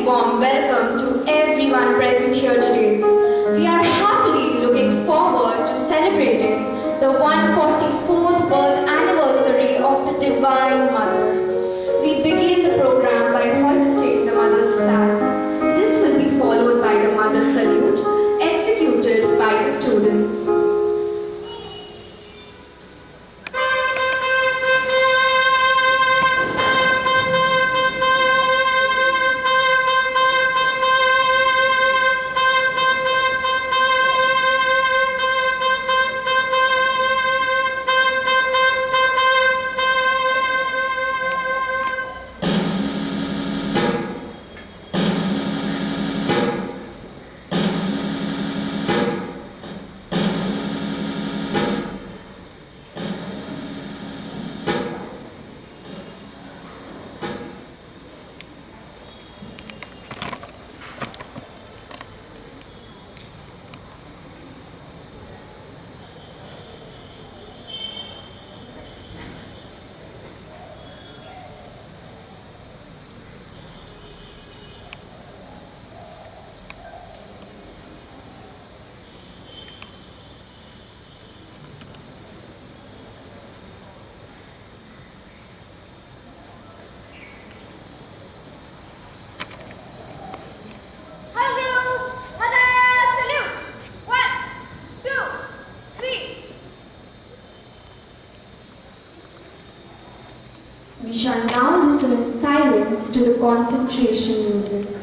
warm welcome to everyone present here today. We are happily looking forward to celebrating the 144th birth anniversary of the Divine Mother. We begin the program by hoisting the Mother's flag. This will be followed by the Mother Salute, executed by the students. We shall now listen in silence to the concentration music.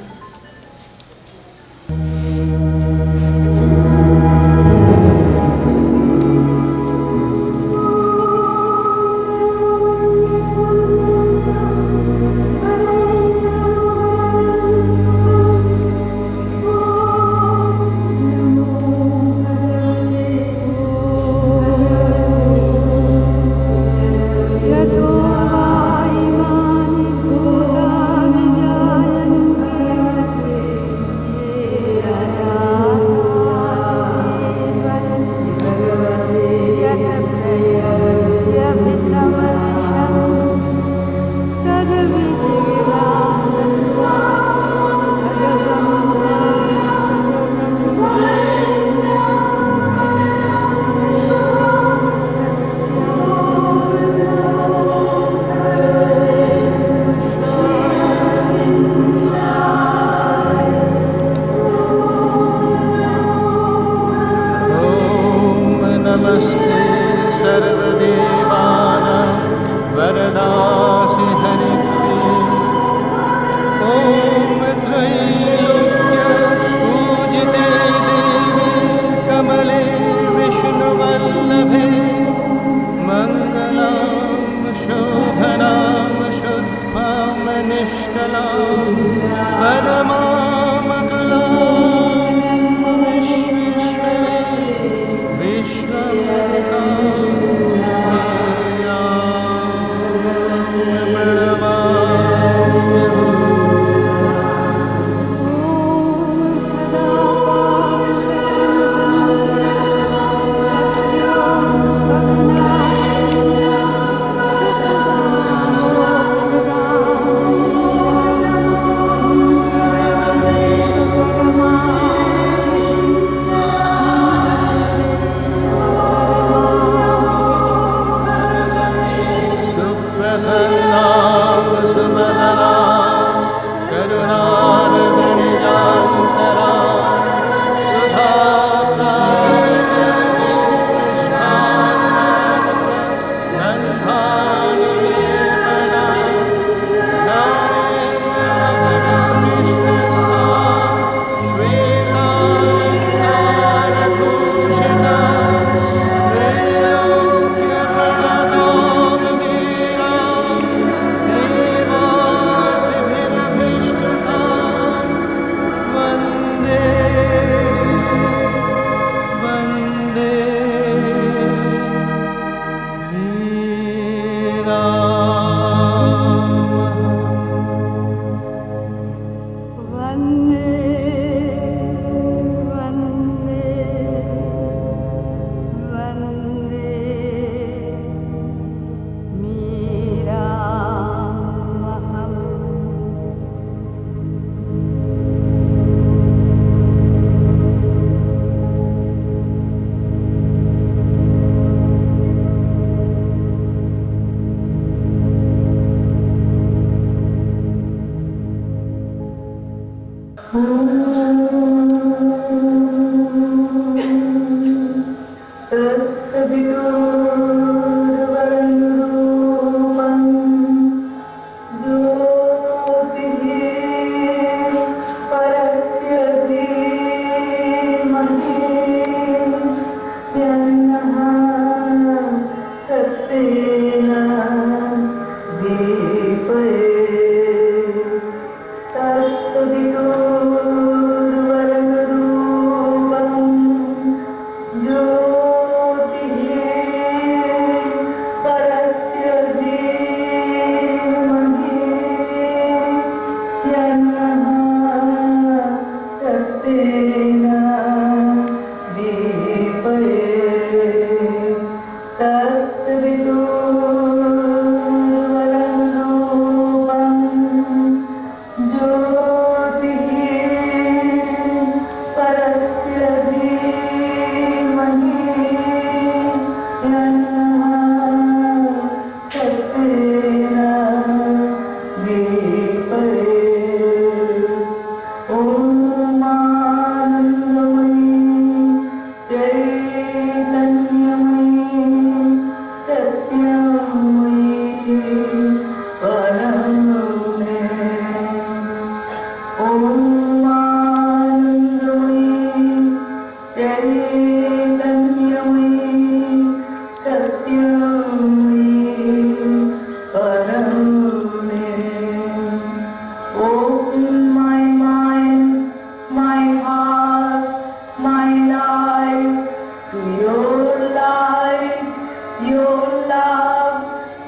Ram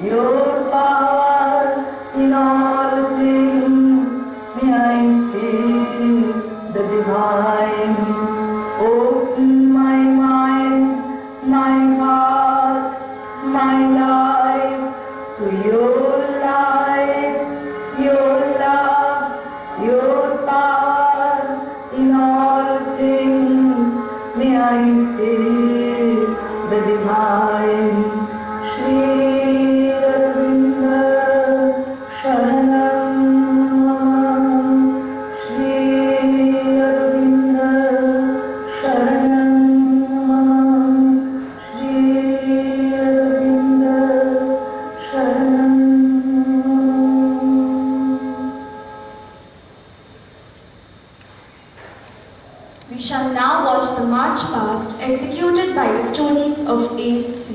your power in all things. May I see the divine. Open my mind, my heart, my life to your light, your love, your power in all things. May I see the divine. Sri Aurobindo Sharanam. Sri Aurobindo Sharanam. Sri Aurobindo Sharanam. We shall now watch the March Past executed by the students of 8th C.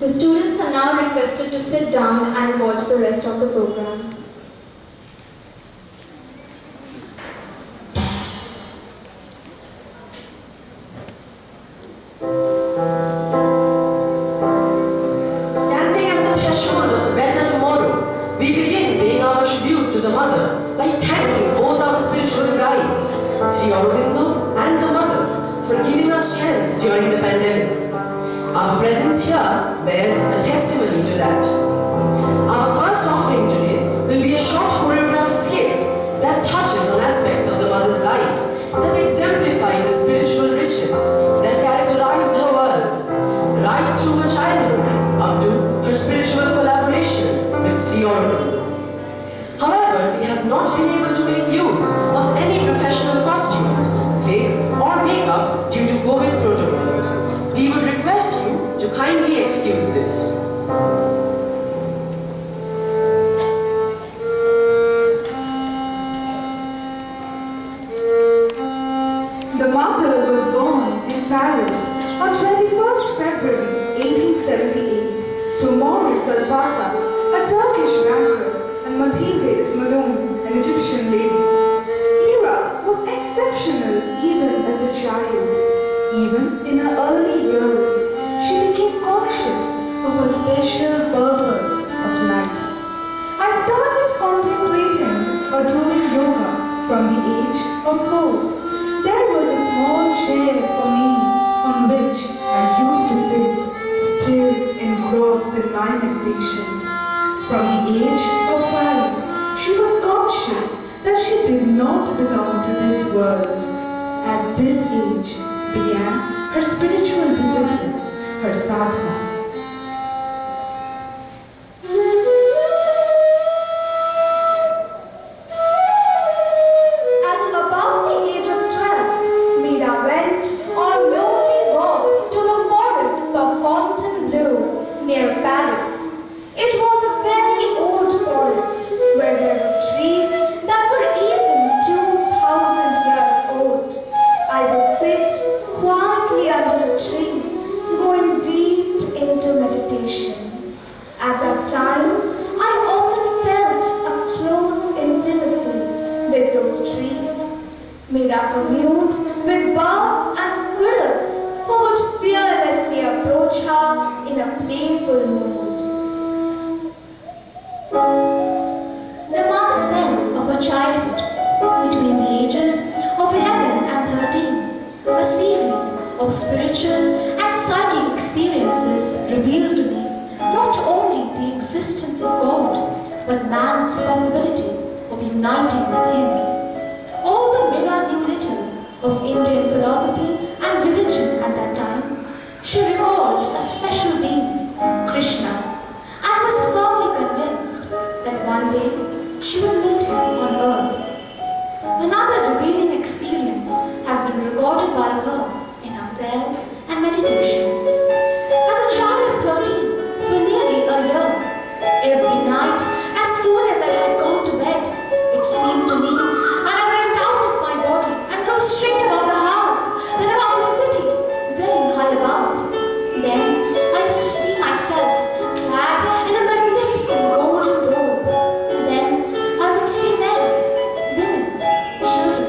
The students are now requested to sit down and watch the rest of the program. Standing at the threshold of a better tomorrow, we begin paying our tribute to the Mother by thanking both our spiritual guides, Sri Aurobindo and the Mother, for giving us strength during the pandemic. Our presence here bears a testimony to that. Our first offering today will be a short choreographed skit that touches on aspects of the Mother's life that exemplify the spiritual riches that characterized her world, right through her childhood up to her spiritual collaboration with Sri Aurobindo. However, we have not been able to make use of any professional costumes, wig or makeup due to COVID protocols. We would request you to kindly excuse this. The Mother was born in Paris on 21st February 1878 to Maurice Alfasa, a Turkish banker, and Mathilde Ismailon, an Egyptian lady. Mira was exceptional even as a child. Even in her early years, she became conscious of her special purpose of life. I started contemplating or doing yoga from the age of 4. There was a small chair for me on which I used to sit, still engrossed in my meditation. From the age of 5, she was conscious that she did not belong to this world. At this age began her spiritual discipline, her sadhana. revealed to me not only the existence of God, but man's possibility of uniting with Him. Although Mira knew little of Indian philosophy and religion at that time, she recalled a special being, Krishna, and was firmly convinced that one day she would meet him on earth. Another revealing experience has been recorded by her in her prayers and meditations. As a child of 13, for nearly a year, every night, as soon as I had gone to bed, it seemed to me, and I went out of my body and rose straight above the house, then above the city, very high above. Then I used to see myself clad in a magnificent golden robe. Then I would see men, women, children,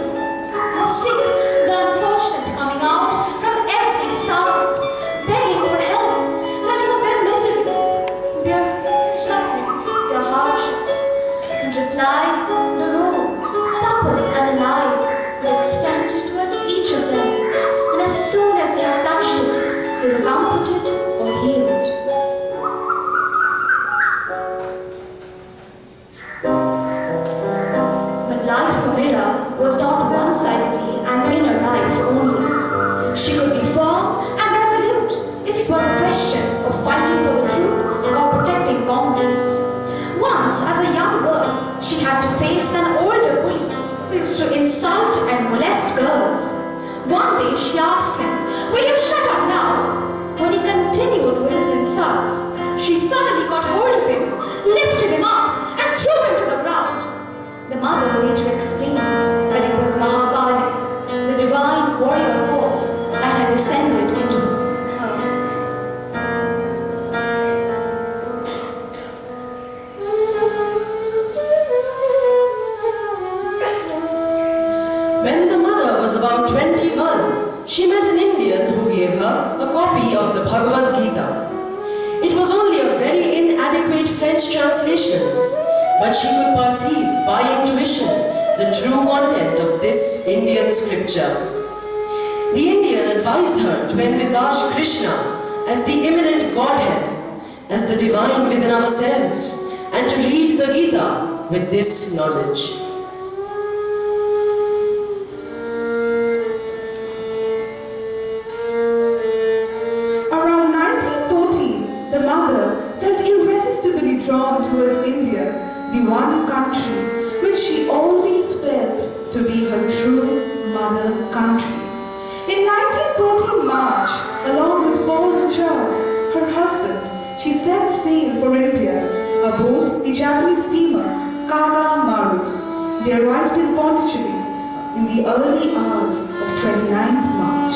the sick, the unfortunate coming out from every side, begging for help, telling of their miseries, their sufferings, their hardships. In reply, the robe, supple and alive, would extend towards each of them, and as soon as they had touched it, they were comforted or healed. But life for Mira was not one-sidedly an inner life only. She could be firm and resolute if it was a question of fighting for the truth or protecting comrades. Once, as a young girl, she had to face an older bully who used to insult and molest girls. One day she asked him, "Will you shut up now?" When he continued with his insults, she suddenly got hold of him, lifted him up, and threw him to the ground. The mother later explained that it was Mahakali, the divine warrior force that had descended into her. When the mother was about 21, she met an Indian who gave her a copy of the Bhagavad Gita. It was only a very inadequate French translation, but she could perceive by intuition the true content of this Indian scripture. The Indian advised her to envisage Krishna as the immanent Godhead, as the divine within ourselves, and to read the Gita with this knowledge. Around 1914, the mother felt irresistibly drawn towards India, the one country which she always felt to be her true mother country. In 1914 March, along with Paul Richard, her husband, she set sail for India aboard the Japanese steamer Kaga Maru. They arrived in Pondicherry in the early hours of 29th March.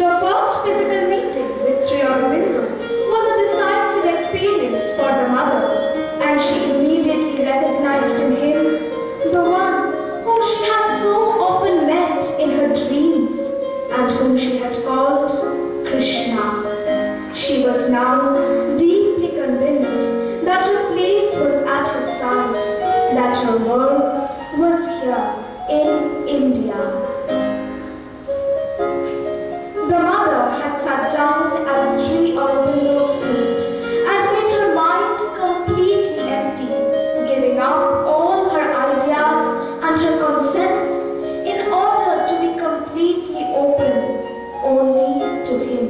The first physical meeting with Sri Aurobindo was a decisive experience for the mother, and she immediately recognized in him the one whom she had so often met in her dreams and whom she had called Krishna. She was now deeply convinced that her place was at his side, that her work was here in India. The mother had sat down at Sri Aurobindo's feet and made her mind completely empty, giving up all her ideas and her consents in order to be completely open only to him.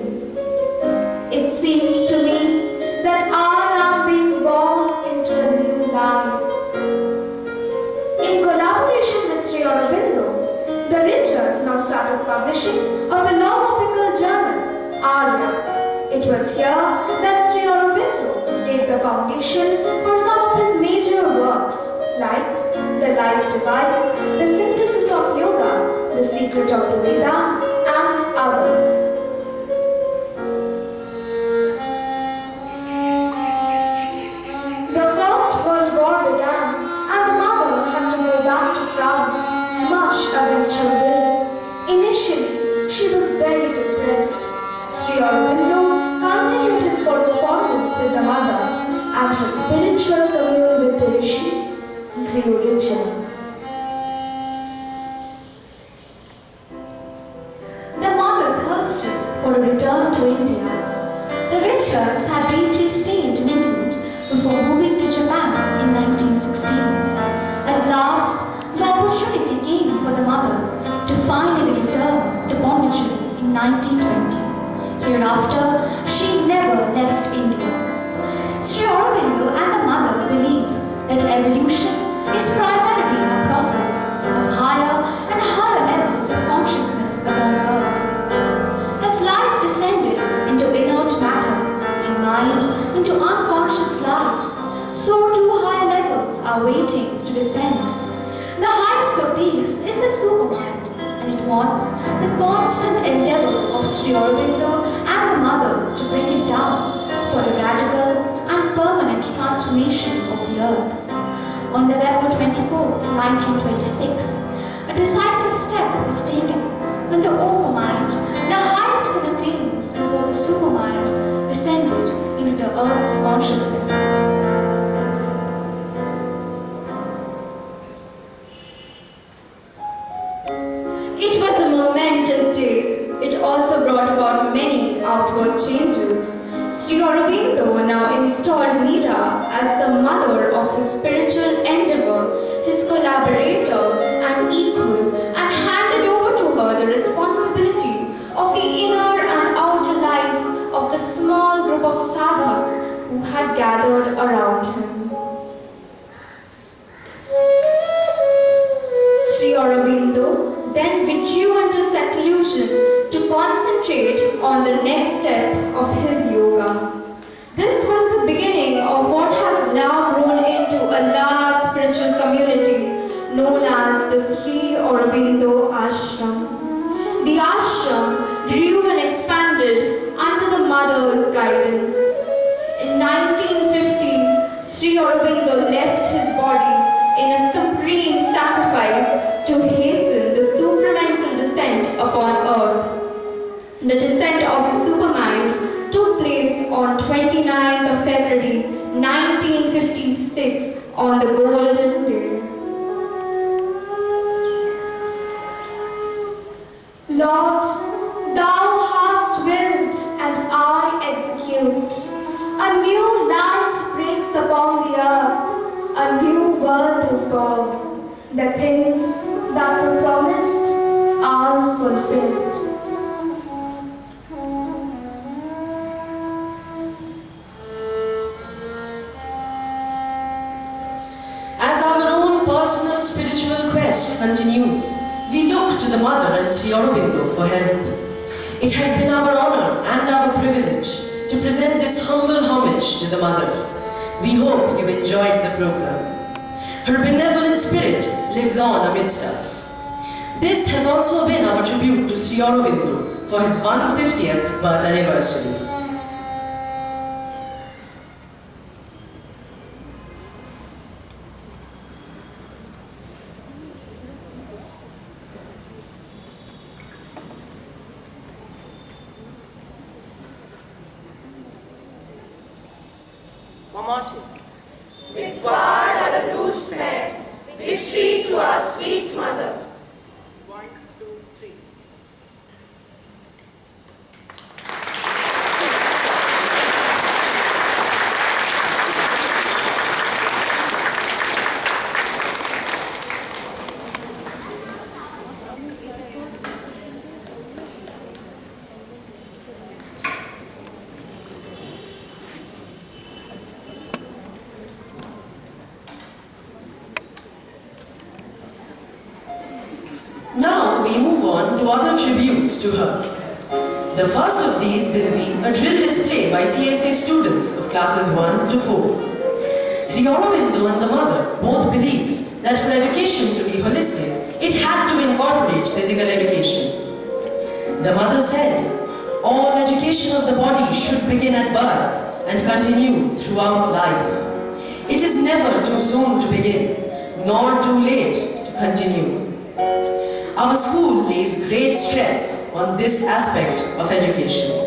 It seems to me that I am being born into a new life. In collaboration with Sri Aurobindo, the Richards now started publishing a philosophical journal, Arya. It was here that Sri Aurobindo laid the foundation for some of his major works, like The Life Divine, The Synthesis of Yoga, The Secret of the Veda, and others. The First World War began, and the mother had to go back to France, much against her will. Initially, she was very depressed. Sri Aurobindo continued his correspondence with the mother, and her spiritual commune with the Rishi grew richer. for a return to India. The Richards had briefly stayed in England before moving to Japan in 1916. At last, the opportunity came for the mother to finally return to Pondicherry in 1920. Hereafter, she never left India. Sri Aurobindo and the mother believe that evolution is primarily a process of higher and higher levels of consciousness upon earth. As life descended into inert matter and mind into unconscious life, so too higher levels are waiting to descend. The highest of these is the supermind, and it wants the constant endeavor of Sri Aurobindo and the mother to bring it down for a radical and permanent transformation of the earth. On November 24, 1926, a decisive step was taken when the overmind, the highest in the planes before the supermind, descended into the earth's consciousness. It was a momentous day. It also brought about many outward changes. Sri Aurobindo now installed Meera as the mother of his spiritual endeavor, his collaborator and equal, and handed over to her the responsibility of the inner and outer life of the small group of sadhaks who had gathered around him. Sri Aurobindo then withdrew into seclusion to concentrate on the next step of his yoga. This was the beginning of what has now grown into a large spiritual community known as the Sri Aurobindo Ashram. The ashram grew and expanded under the mother's guidance. In 1950, Sri Aurobindo left his body in a supreme sacrifice to hasten the supramental descent upon earth. The descent of the supermind took place on 29th of February 1956 on the Golden Day. Lord, thou hast willed and I execute. A new light breaks upon the earth, a new world is born. The things that were promised are fulfilled. As our own personal spiritual quest continues, we look to the Mother and Sri Aurobindo for help. It has been our honor and our privilege to present this humble homage to the Mother. We hope you enjoyed the program. Her benevolent spirit lives on amidst us. This has also been our tribute to Sri Aurobindo for his 150th birth anniversary. Commencez. Victoire à la douce mère, victory to our sweet mother. 1, 2, 3. Now we move on to other tributes to her. The first of these will be a drill display by CSA students of classes 1 to 4. Sri Aurobindo and the Mother both believed that for education to be holistic, it had to incorporate physical education. The Mother said, all education of the body should begin at birth and continue throughout life. It is never too soon to begin, nor too late to continue. Our school lays great stress on this aspect of education.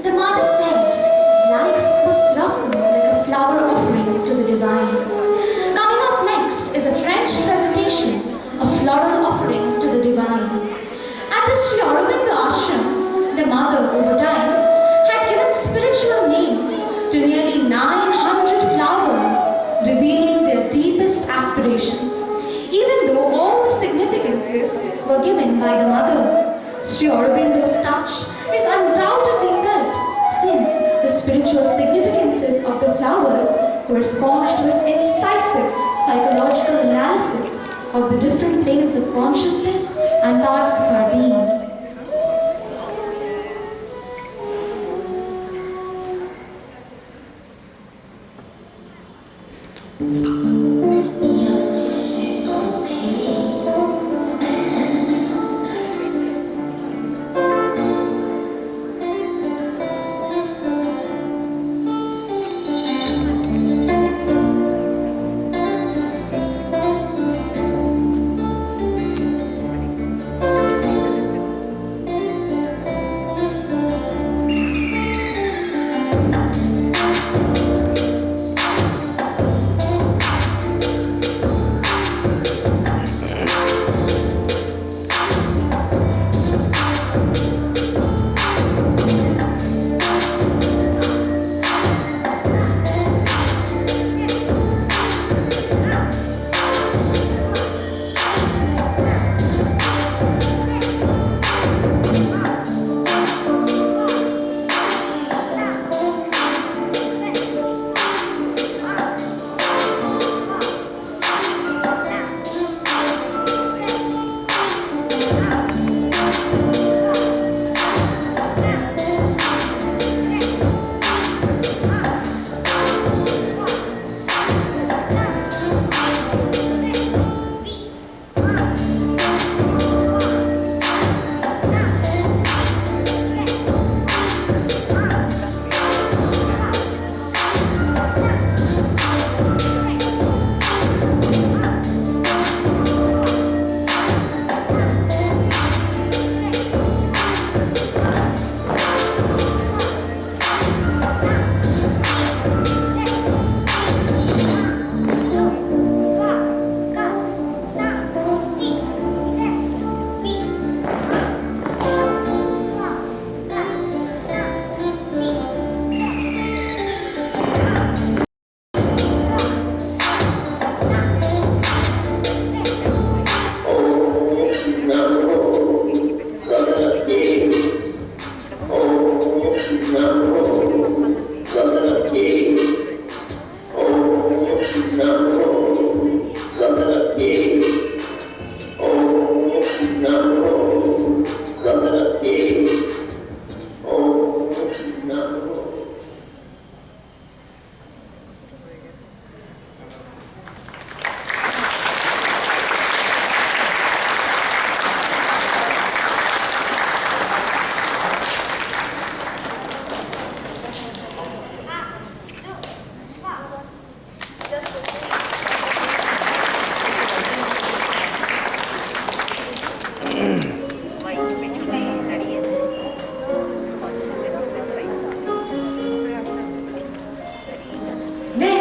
The mother said, life must blossom like a flower offering to the divine. Coming up next is a French presentation, a floral offering to the divine. At the Sri Aurobindo ashram, the mother over time had given spiritual names to nearly 900 flowers, revealing their deepest aspiration. Even though all the significances were given by the mother, Sri Aurobindo's touch is undoubtedly felt, since the spiritual significances of the flowers correspond to its incisive psychological analysis of the different planes of consciousness and parts of our being.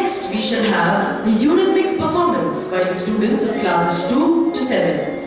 Next, we shall have the unit mix performance by the students of classes 2 to 7.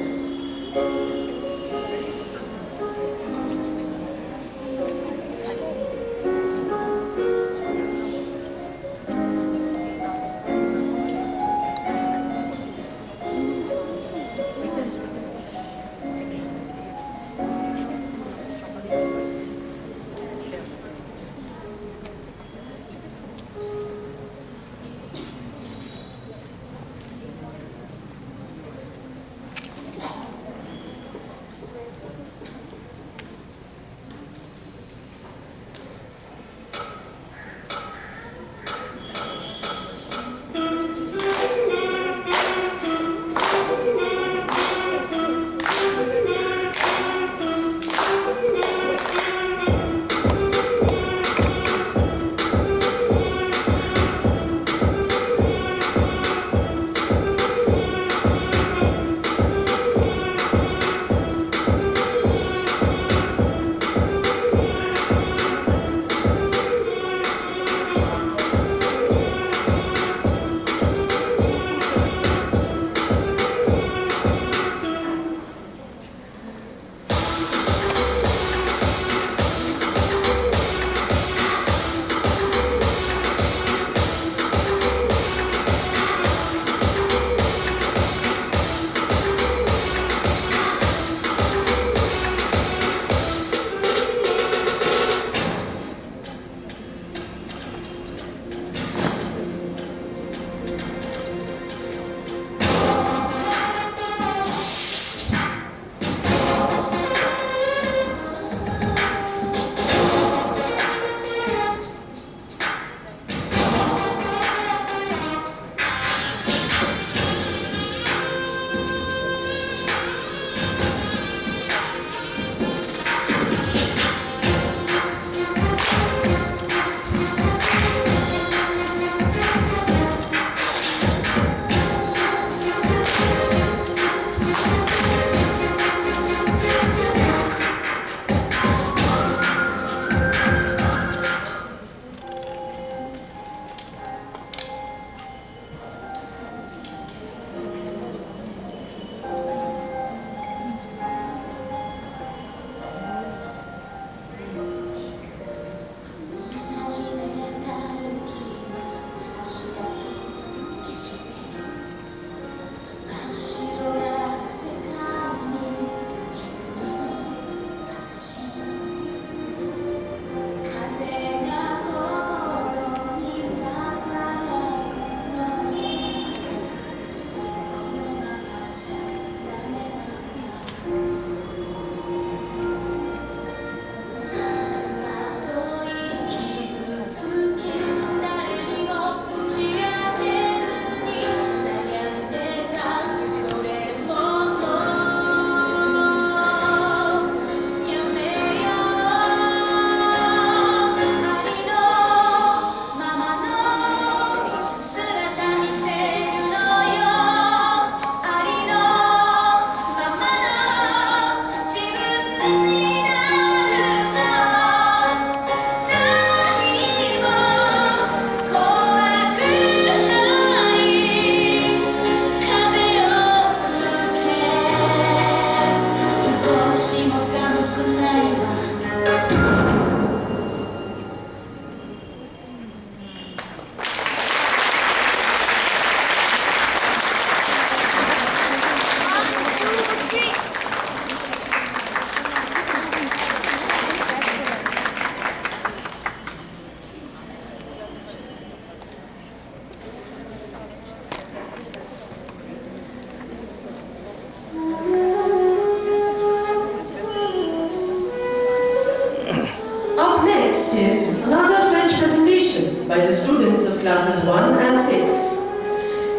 Next is another French presentation by the students of classes 1 and 6.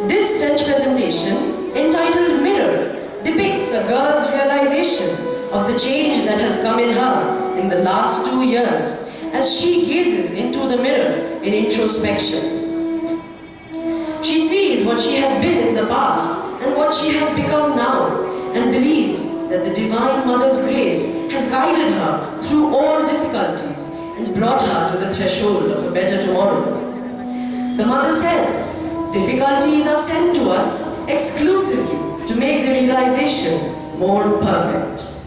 This French presentation, entitled Mirror, depicts a girl's realization of the change that has come in her in the last 2 years as she gazes into the mirror in introspection. She sees what she had been in the past and what she has become now, and believes that the Divine Mother's grace has guided her through all difficulties and brought her to the threshold of a better tomorrow. The mother says, difficulties are sent to us exclusively to make the realization more perfect.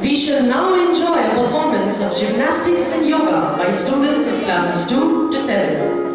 We shall now enjoy a performance of gymnastics and yoga by students of classes 2 to 7.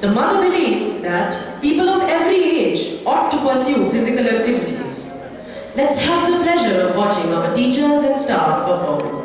The mother believed that people of every age ought to pursue physical activities. Let's have the pleasure of watching our teachers and staff perform.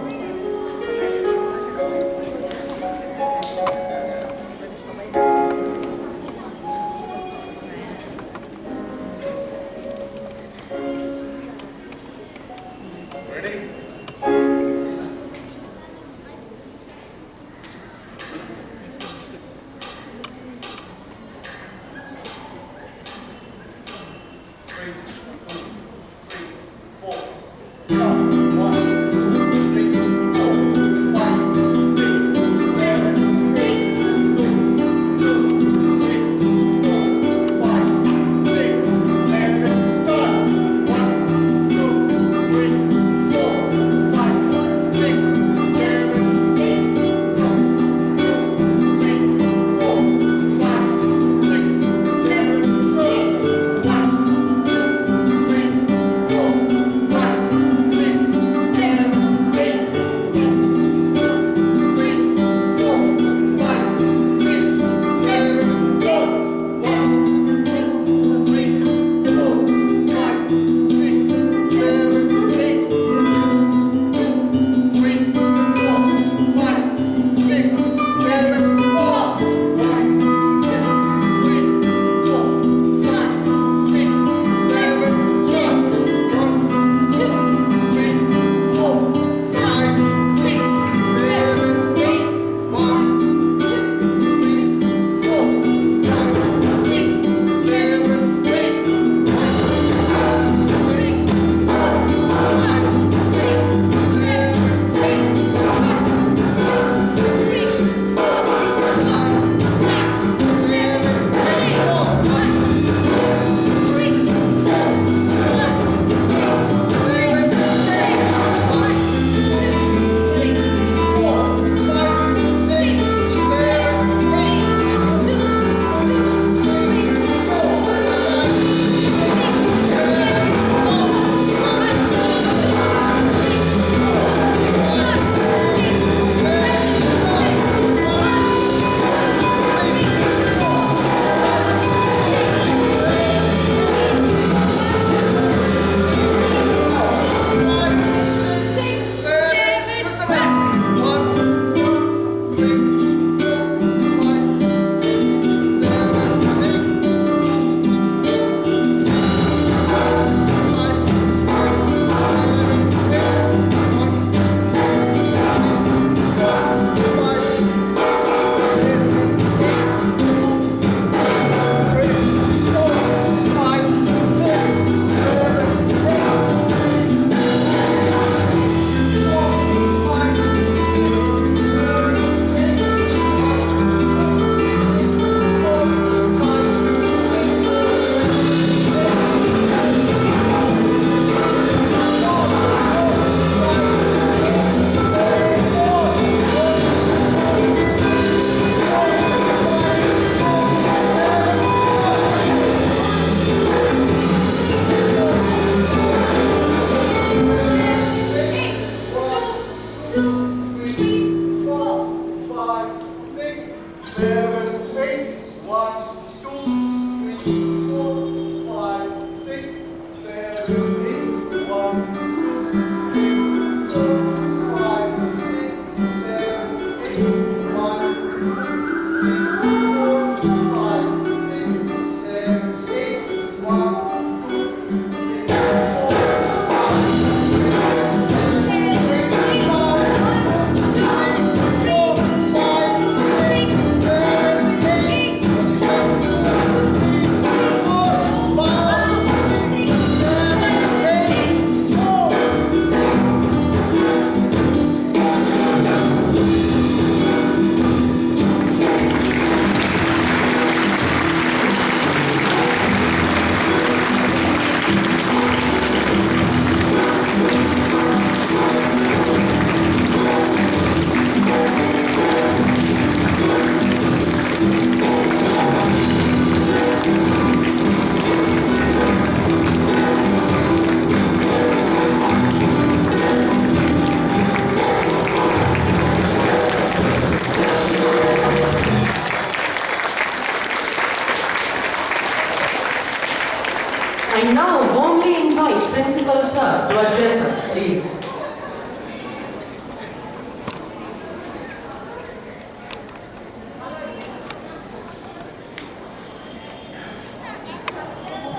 parents, please.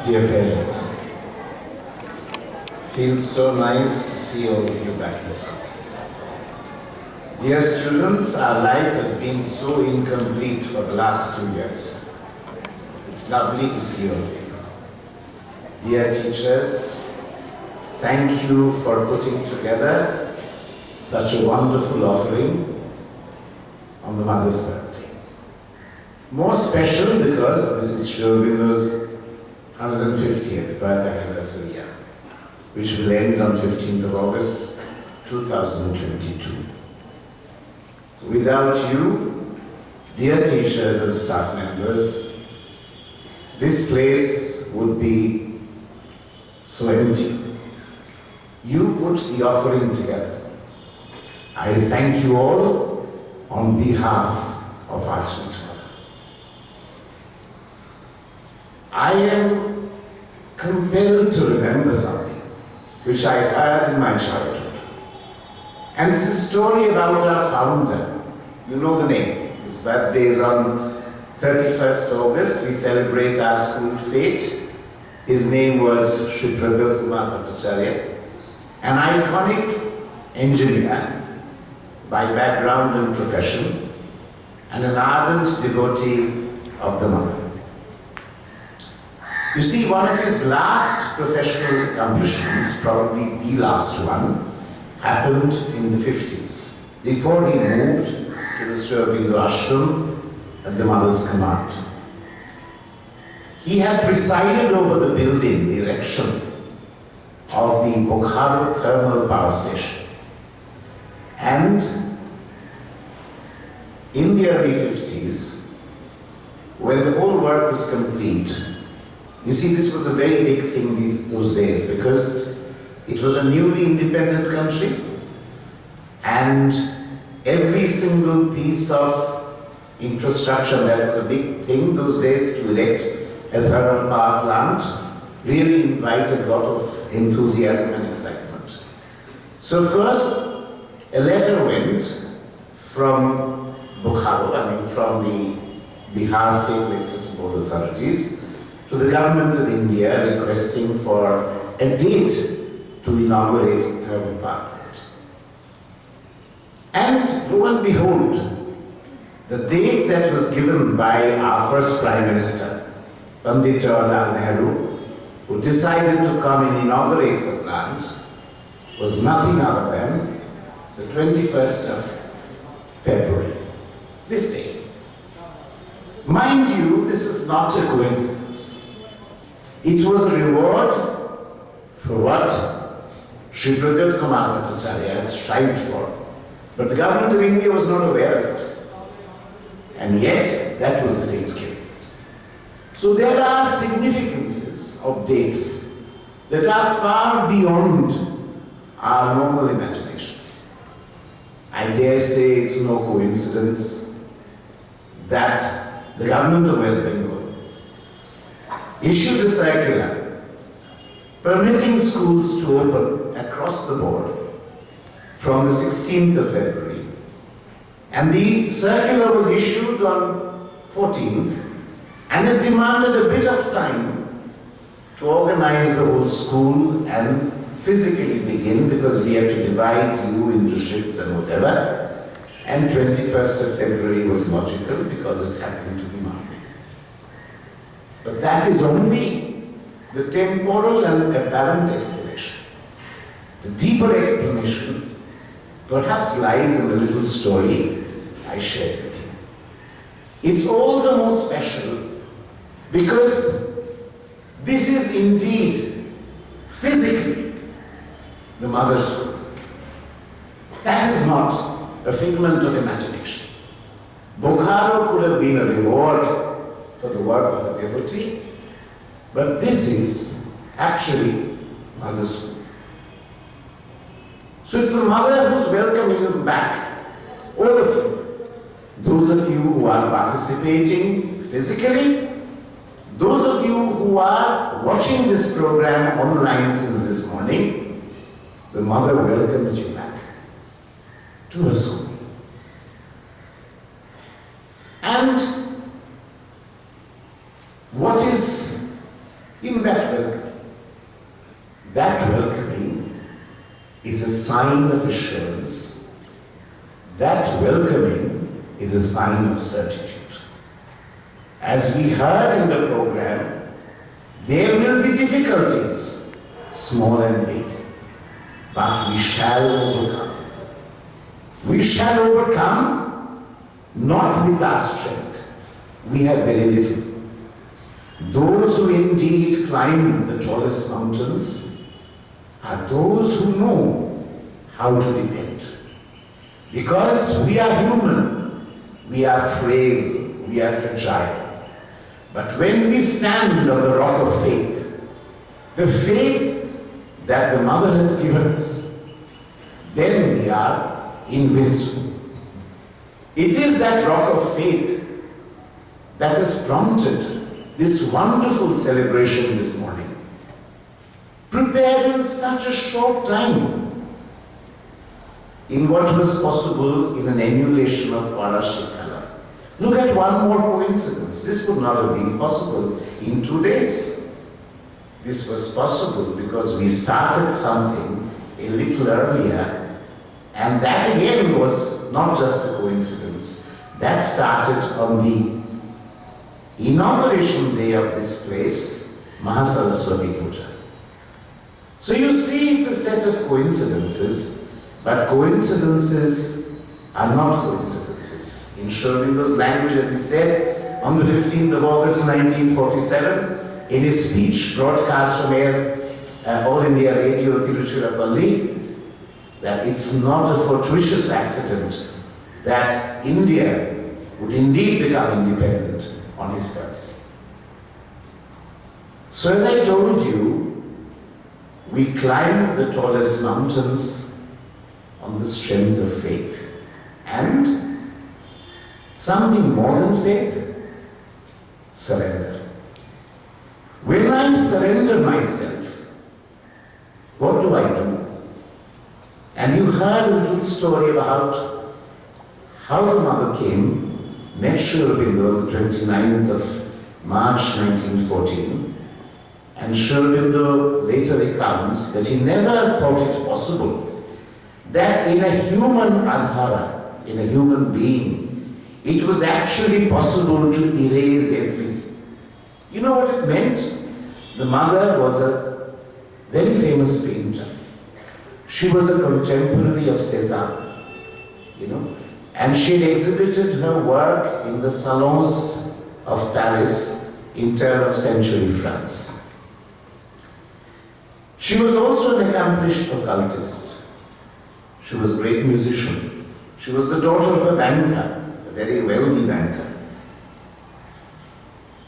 Dear parents, feels so nice to see all of you back in school. Dear students, our life has been so incomplete for the last 2 years. It's lovely to see all of you. Dear teachers, thank you for putting together such a wonderful offering on the Mother's birthday. More special because this is Sri Aurobindo's 150th birth anniversary year, which will end on 15th of August 2022. So without you, dear teachers and staff members, this place would be so empty. You put the offering together. I thank you all on behalf of our sweet mother. I am compelled to remember something which I heard in my childhood. And it's a story about our founder. You know the name. His birthday is on 31st August. We celebrate our school fete. His name was Sri Kumar Bhattacharya, an iconic engineer by background and profession, and an ardent devotee of the mother. You see, one of his last professional accomplishments, probably the last one, happened in the 50s, before he moved to the Sri Aurobindo ashram at the mother's command. He had presided over the building, the erection of the Bokaro thermal power station. And in the early 50s, when the whole work was complete, you see, this was a very big thing those days because it was a newly independent country and every single piece of infrastructure, that was a big thing those days to erect a thermal power plant, really invited a lot of enthusiasm and excitement. So of course, a letter went from Bokaro, from the Bihar State Electricity Board authorities, to the government of India requesting for a date to inaugurate the thermal power plant. And lo and behold, the date that was given by our first Prime Minister, Pandit Jawaharlal Nehru, who decided to come and inaugurate the plant, was nothing other than the 21st of February, this day. Mind you, this is not a coincidence. It was a reward for what Sri Kumar Bhattacharya had strived for. But the government of India was not aware of it. And yet, that was the date given. So there are significances of dates that are far beyond our normal imagination. I dare say it's no coincidence that the government of West Bengal issued a circular permitting schools to open across the board from the 16th of February. And the circular was issued on 14th, and it demanded a bit of time to organize the whole school and physically begin, because we had to divide you into shifts and whatever. And 21st of February was logical because it happened to be Monday. But that is only the temporal and apparent explanation. The deeper explanation perhaps lies in the little story I shared with you. It's all the more special because this is indeed physically the mother's school. That is not a figment of imagination. Bokaro could have been a reward for the work of a devotee, but this is actually mother's school. So it's the mother who's welcoming you back, all of you. Those of you who are participating physically, those of you who are watching this program online since this morning, the mother welcomes you back to her school. And what is in that welcoming? That welcoming is a sign of assurance. That welcoming is a sign of certitude. As we heard in the program, there will be difficulties, small and big, but we shall overcome. We shall overcome not with our strength. We have very little. Those who indeed climb the tallest mountains are those who know how to depend. Because we are human, we are frail, we are fragile. But when we stand on the rock of faith, the faith that the Mother has given us, then we are invincible. It is that rock of faith that has prompted this wonderful celebration this morning, prepared in such a short time, in what was possible in an emulation of Parashikala. Look at one more coincidence. This would not have been possible in 2 days. This was possible because we started something a little earlier, and that again was not just a coincidence. That started on the inauguration day of this place, Mahasaraswati Puja. So you see, it's a set of coincidences, but coincidences are not coincidences. In Sri Aurobindo's language, as he said, on the 15th of August 1947, in his speech broadcast from All India Radio Tiruchirappalli, that it's not a fortuitous accident that India would indeed become independent on his birthday. So as I told you, we climb the tallest mountains on the strength of faith. And something more than faith, surrender. When I surrender myself, what do I do? And you heard a little story about how the Mother came, met Sri Aurobindo the 29th of March 1914, and Sri Aurobindo later recounts that he never thought it possible that in a human adhara, in a human being, it was actually possible to erase everything. You know what it meant? The Mother was a very famous painter. She was a contemporary of Cézanne, and she had exhibited her work in the salons of Paris in turn of century France. She was also an accomplished occultist. She was a great musician. She was the daughter of a banker, a very wealthy banker.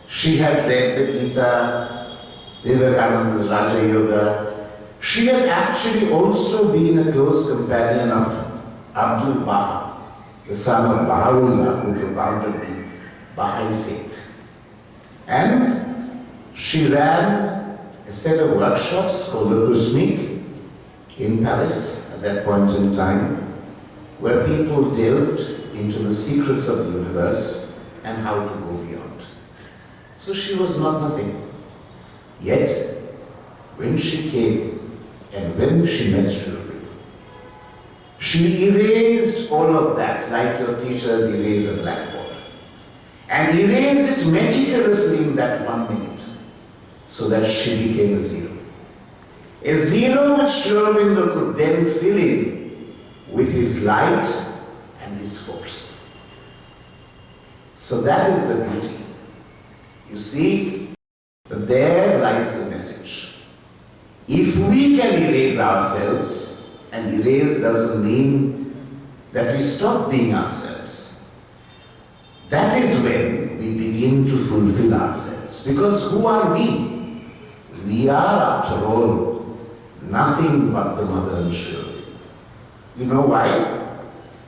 She had read the Gita, Vivekananda's Raja Yoga. She had actually also been a close companion of Abdul Baha, the son of Baha'u'llah, who propounded the Baha'i faith. And she ran a set of workshops called the Cosmique in Paris at that point in time, where people delved into the secrets of the universe and how to go beyond. So she was not nothing. Yet, when she came and when she met Sri Aurobindo, she erased all of that like your teachers erase a blackboard, and erased it meticulously in that 1 minute, so that she became a zero. A zero which Sri Aurobindo could then fill in with his light and his force. So that is the beauty. You see, but there lies the message. If we can erase ourselves, and erase doesn't mean that we stop being ourselves, that is when we begin to fulfill ourselves. Because who are we? We are, after all, nothing but the Mother and Sri Aurobindo. You know why?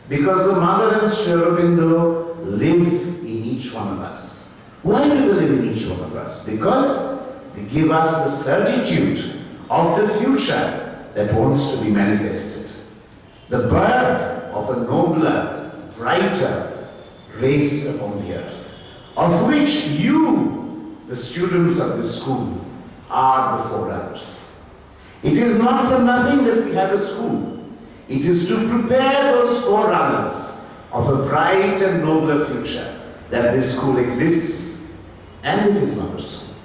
Because the Mother and Sri Aurobindo live in each one of us. Why do they live in each one of us? Because they give us the certitude of the future that wants to be manifested. The birth of a nobler, brighter race upon the earth, of which you, the students of this school, are the forerunners. It is not for nothing that we have a school. It is to prepare those forerunners of a bright and nobler future that this school exists, and it is not a school.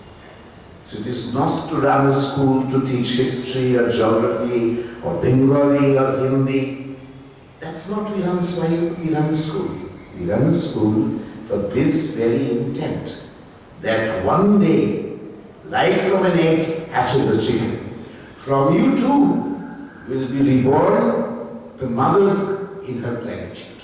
So it is not to run a school to teach history or geography or Bengali or Hindi. That's not why we run a school. We run a school for this very intent, that one day, like from an egg hatches a chicken, from you too will be reborn the mothers in her plenitude.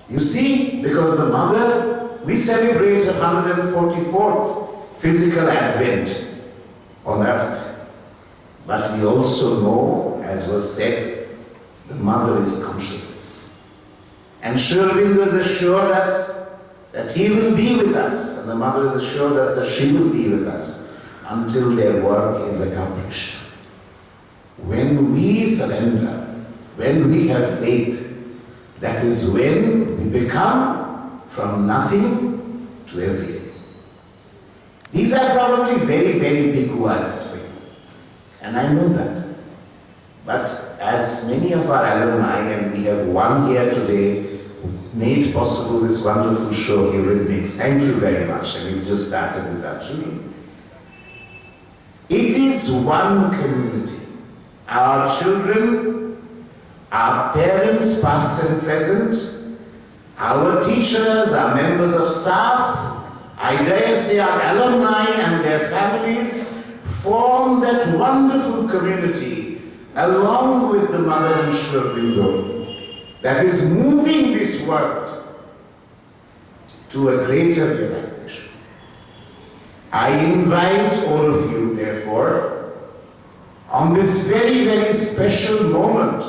You see, because the mother, we celebrate her 144th physical advent on earth. But we also know, as was said, the mother is consciousness. And Sri Aurobindo has assured us that he will be with us, and the mother has assured us that she will be with us until their work is accomplished. When we surrender, when we have faith, that is when we become from nothing to everything. These are probably very, very big words for you, and I know that. But as many of our alumni, and we have one here today who made possible this wonderful show, Eurythmics, thank you very much, and we've just started with our children. It is one community. Our children, our parents, past and present, our teachers, our members of staff, I dare say our alumni and their families form that wonderful community along with the mother and Sri Aurobindo that is moving this world to a greater realization. I invite all of you, therefore, on this very, very special moment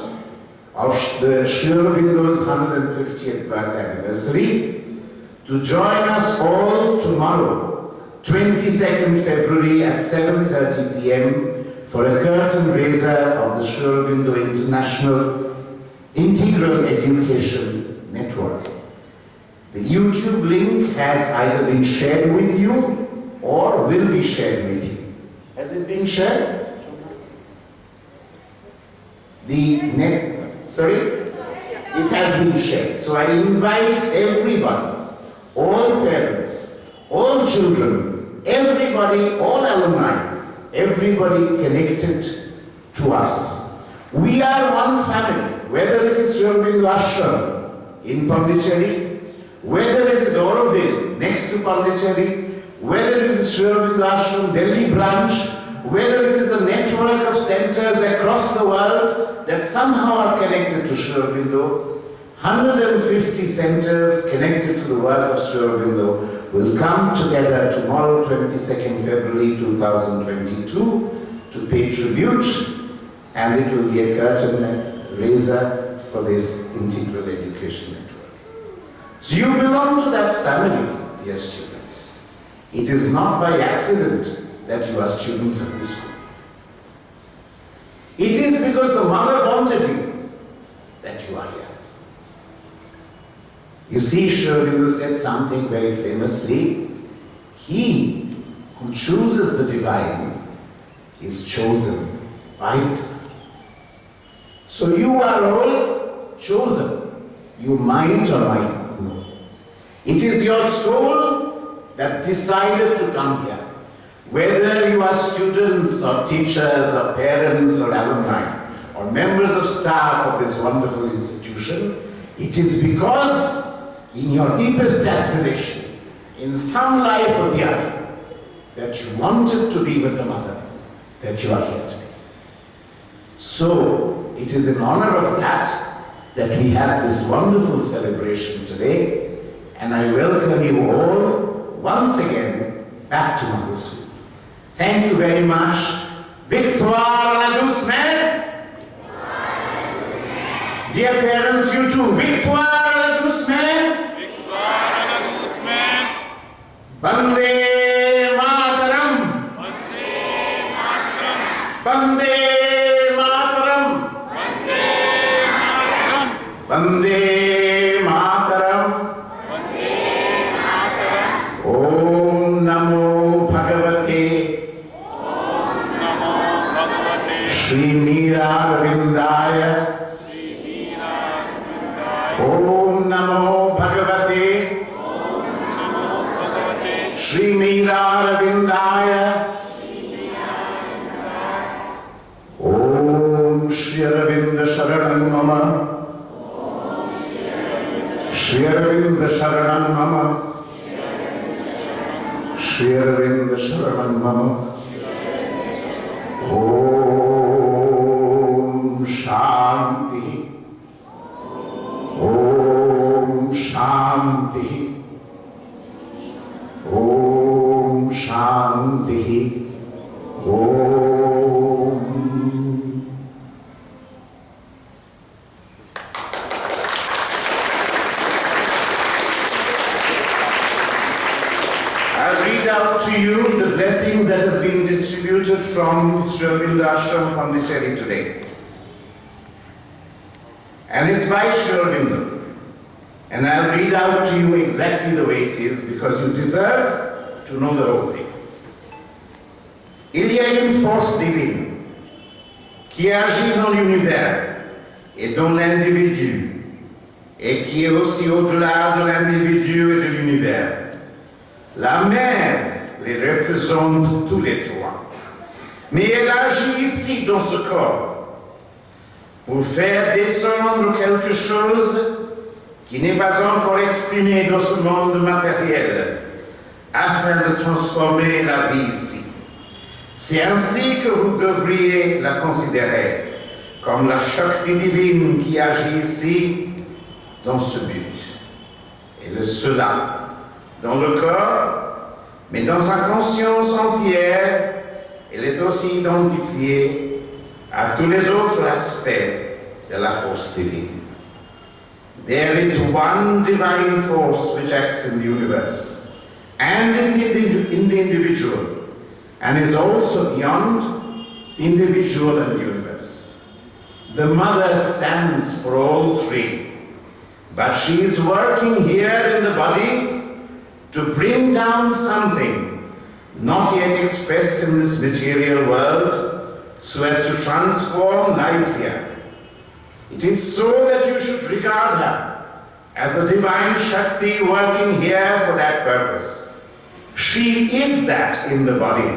of the Sri Aurobindo's 150th birth anniversary, to join us all tomorrow, 22nd February at 7:30 p.m. for a curtain raiser of the Sri Aurobindo International Integral Education Network. The YouTube link has either been shared with you or will be shared with you. Has it been shared? Sorry? It has been shared. So I invite everybody, all parents, all children, everybody, all alumni, everybody connected to us. We are one family, whether it is Sri Aurobindo Ashram in Pondicherry, whether it is Auroville next to Pondicherry, whether it is Sri Aurobindo Ashram Delhi branch, whether it is a network of centers across the world that somehow are connected to Sri Aurobindo, 150 centers connected to the work of Sri Aurobindo will come together tomorrow, 22nd February 2022, to pay tribute, and it will be a curtain raiser for this integral education network. So you belong to that family, dear students. It is not by accident that you are students of this school. It is because the mother wanted you that you are here. You see, Sri Aurobindo said something very famously. He who chooses the divine is chosen by the divine. So you are all chosen. You might or might not know. It is your soul that decided to come here. Whether you are students or teachers or parents or alumni or members of staff of this wonderful institution, it is because in your deepest aspiration, in some life or the other, that you wanted to be with the mother, that you are here today. So, it is in honor of that that we have this wonderful celebration today, and I welcome you all once again back to Mother's School. Thank you very much. Victoire la douce mère. Dear parents, you too. Victoire la douce mère. Victoire la douce mère. Bande Mataram. Vande Mataram. Bande Vande Mataram. Om Namo Bhagavate Sri Aurobindo. Om Namo Bhagavate Sri Aurobindo. Om Sri Aurobindo Sharanam Mama. Sri Aurobindo Sharanam Mama. Sri Aurobindo Sharanam Mama. Om Shanti. Om Shanti. Om Shanti. Om. I'll read out to you the blessings that has been distributed from Sri Aurobindo Ashram Pondicherry today. And it's by Sri Aurobindo. And I'll read out to you exactly the way it is because you deserve to know the whole thing. Il y a une force divine qui agit dans l'univers et dans l'individu et qui est aussi au-delà de l'individu et de l'univers. La mère les représente tous les trois. Mais elle agit ici dans ce corps pour faire descendre quelque chose qui n'est pas encore exprimé dans ce monde matériel, afin de transformer la vie ici. C'est ainsi que vous devriez la considérer, comme la Shakti divine qui agit ici dans ce but. Et cela, dans le corps, mais dans sa conscience entière, elle est aussi identifiée à tous les autres aspects de la force divine. There is one divine force which acts in the universe and in the individual and is also beyond the individual and the universe. The mother stands for all three, but she is working here in the body to bring down something not yet expressed in this material world so as to transform life here. It is so that you should regard her as the divine Shakti working here for that purpose. She is that in the body,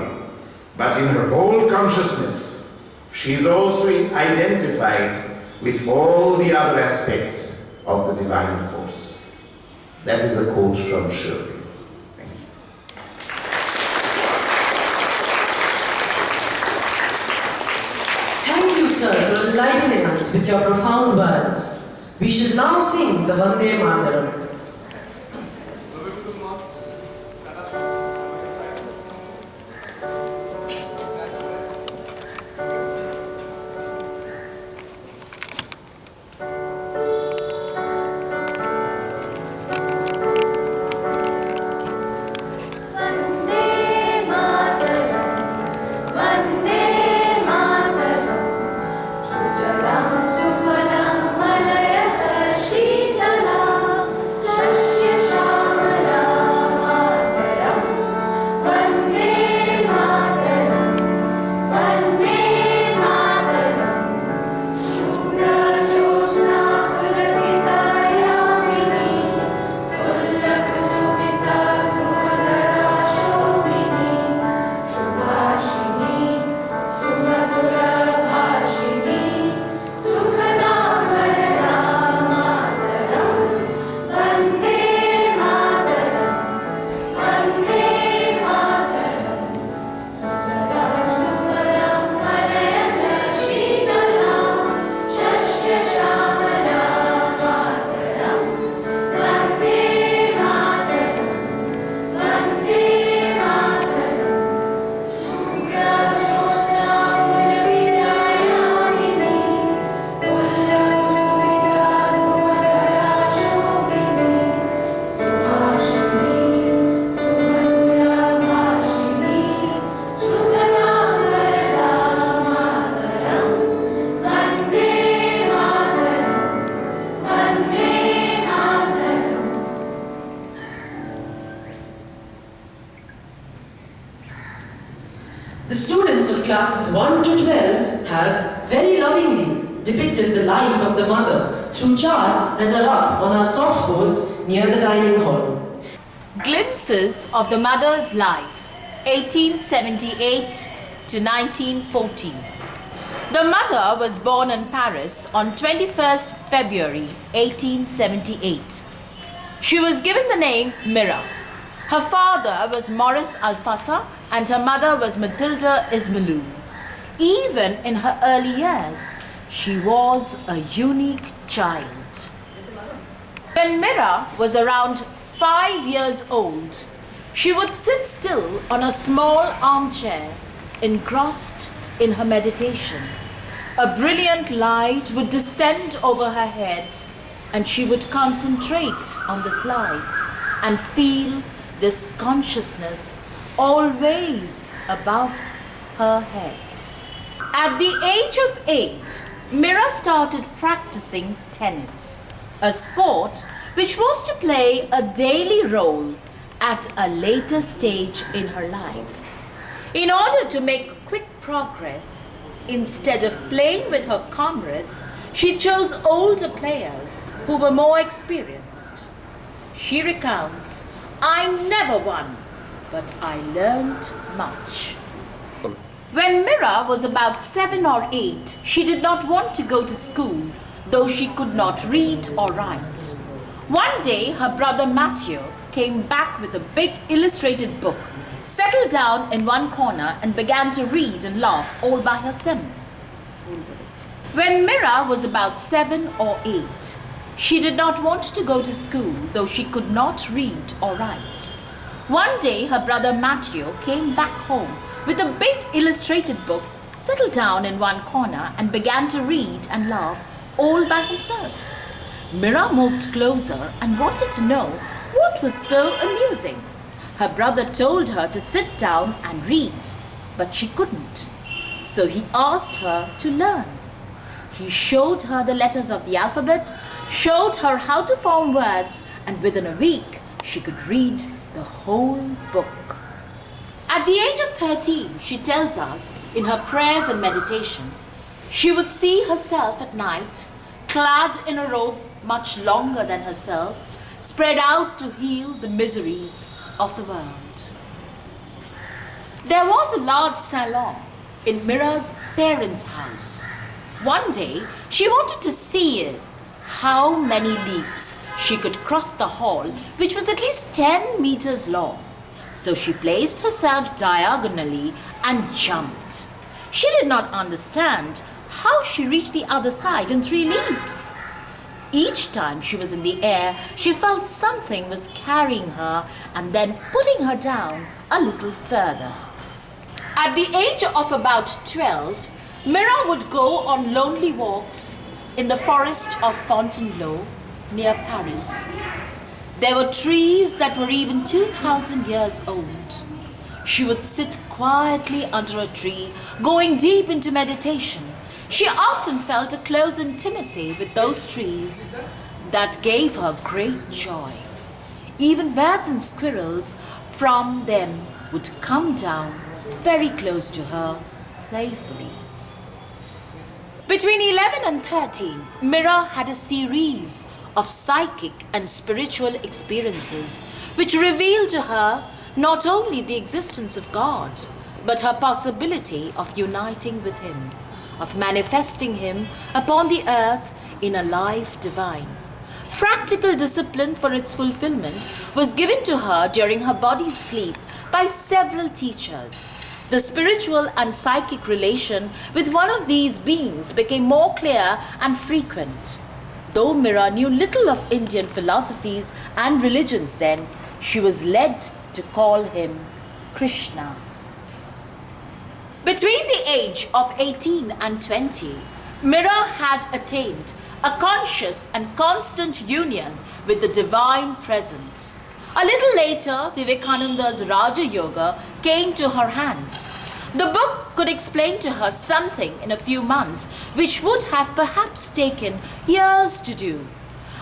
but in her whole consciousness, she is also identified with all the other aspects of the divine force. That is a quote from Sri Aurobindo. Thank you. Thank you, sir, for enlightening us with your profound words. We should now sing the Vande Mataram. Sujalam sufalam malayata shitala classes 1 to 12 have very lovingly depicted the life of the mother through charts that are up on our softboards near the dining hall. Glimpses of the mother's life, 1878 to 1914. The mother was born in Paris on 21st February 1878. She was given the name Mira. Her father was Maurice Alfassa and her mother was Matilda Ismailou. Even in her early years, she was a unique child. When Mira was around 5 years old, she would sit still on a small armchair, engrossed in her meditation. A brilliant light would descend over her head and she would concentrate on this light and feel this consciousness always above her head. At the age of 8, Mira started practicing tennis, a sport which was to play a daily role at a later stage in her life. In order to make quick progress, instead of playing with her comrades, she chose older players who were more experienced. She recounts, "I never won, but I learned much." When Mira was about 7 or 8, she did not want to go to school, though she could not read or write. One day, her brother Matthew came back with a big illustrated book, settled down in one corner and began to read and laugh all by herself. When Mira was about 7 or 8, she did not want to go to school, though she could not read or write. One day, her brother Matthew came back home with a big illustrated book, settled down in one corner and began to read and laugh all by himself. Mira moved closer and wanted to know what was so amusing. Her brother told her to sit down and read, but she couldn't. So he asked her to learn. He showed her the letters of the alphabet, showed her how to form words, and within a week, she could read the whole book. At the age of 13, she tells us, in her prayers and meditation, she would see herself at night, clad in a robe much longer than herself, spread out to heal the miseries of the world. There was a large salon in Mira's parents' house. One day, she wanted to see how many leaps she could cross the hall, which was at least 10 meters long. So she placed herself diagonally and jumped. She did not understand how she reached the other side in 3 leaps. Each time she was in the air, she felt something was carrying her and then putting her down a little further. At the age of about 12, Mira would go on lonely walks in the forest of Fontainebleau near Paris. There were trees that were even 2,000 years old. She would sit quietly under a tree, going deep into meditation. She often felt a close intimacy with those trees that gave her great joy. Even birds and squirrels from them would come down very close to her playfully. Between 11 and 13, Mira had a series of psychic and spiritual experiences which revealed to her not only the existence of God, but her possibility of uniting with Him, of manifesting Him upon the earth in a life divine. Practical discipline for its fulfillment was given to her during her body's sleep by several teachers. The spiritual and psychic relation with one of these beings became more clear and frequent. Though Mira knew little of Indian philosophies and religions then, she was led to call him Krishna. Between the age of 18 and 20, Mira had attained a conscious and constant union with the Divine Presence. A little later, Vivekananda's Raja Yoga came to her hands. The book could explain to her something in a few months, which would have perhaps taken years to do.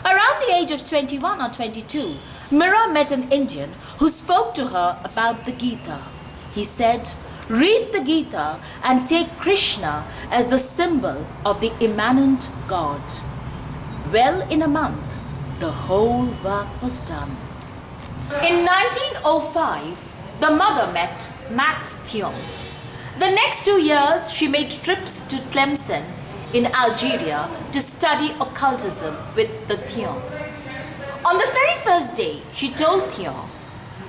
Around the age of 21 or 22, Mira met an Indian who spoke to her about the Gita. He said, read the Gita and take Krishna as the symbol of the immanent God. Well, in a month, the whole work was done. In 1905, the mother met Max Thion. The next 2 years, she made trips to Tlemcen in Algeria to study occultism with the Thions. On the very first day, she told Thion,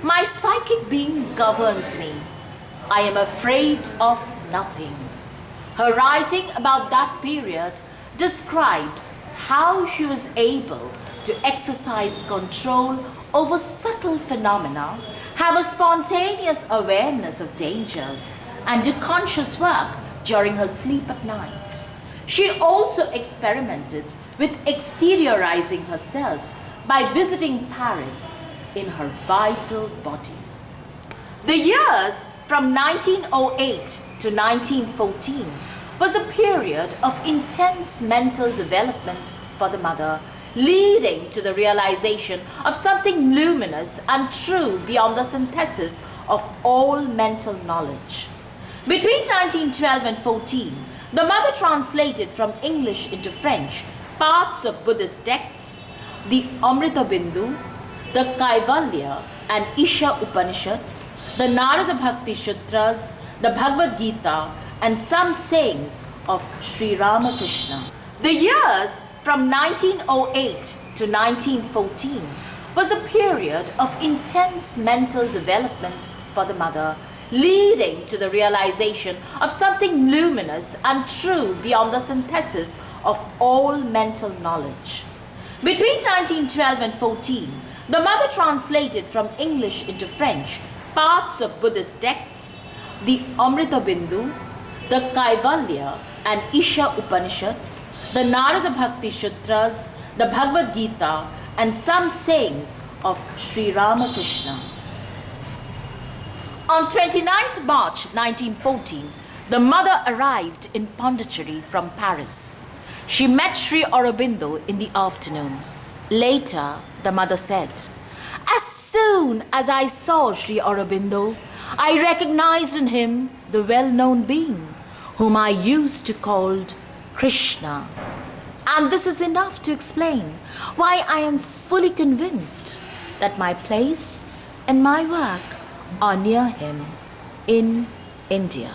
"My psychic being governs me. I am afraid of nothing." Her writing about that period describes how she was able to exercise control over subtle phenomena, have a spontaneous awareness of dangers, and do conscious work during her sleep at night. She also experimented with exteriorizing herself by visiting Paris in her vital body. The years from 1908 to 1914 was a period of intense mental development for the mother, leading to the realization of something luminous and true beyond the synthesis of all mental knowledge. Between 1912 and 14, the mother translated from English into French parts of Buddhist texts, the Aurobindo, the Kaivalya and Isha Upanishads, the Narada Bhakti Sutras, the Bhagavad Gita, and some sayings of Sri Ramakrishna. The years from 1908 to 1914 was a period of intense mental development for the mother, leading to the realization of something luminous and true beyond the synthesis of all mental knowledge. Between 1912 and 14, the mother translated from English into French parts of Buddhist texts, the Aurobindo, the Kaivalya and Isha Upanishads, the Narada Bhakti Sutras, the Bhagavad Gita, and some sayings of Sri Ramakrishna. On 29th March 1914, the mother arrived in Pondicherry from Paris. She met Sri Aurobindo in the afternoon. Later, the mother said, "As soon as I saw Sri Aurobindo, I recognized in him the well-known being whom I used to call Krishna. And this is enough to explain why I am fully convinced that my place and my work are near him in India."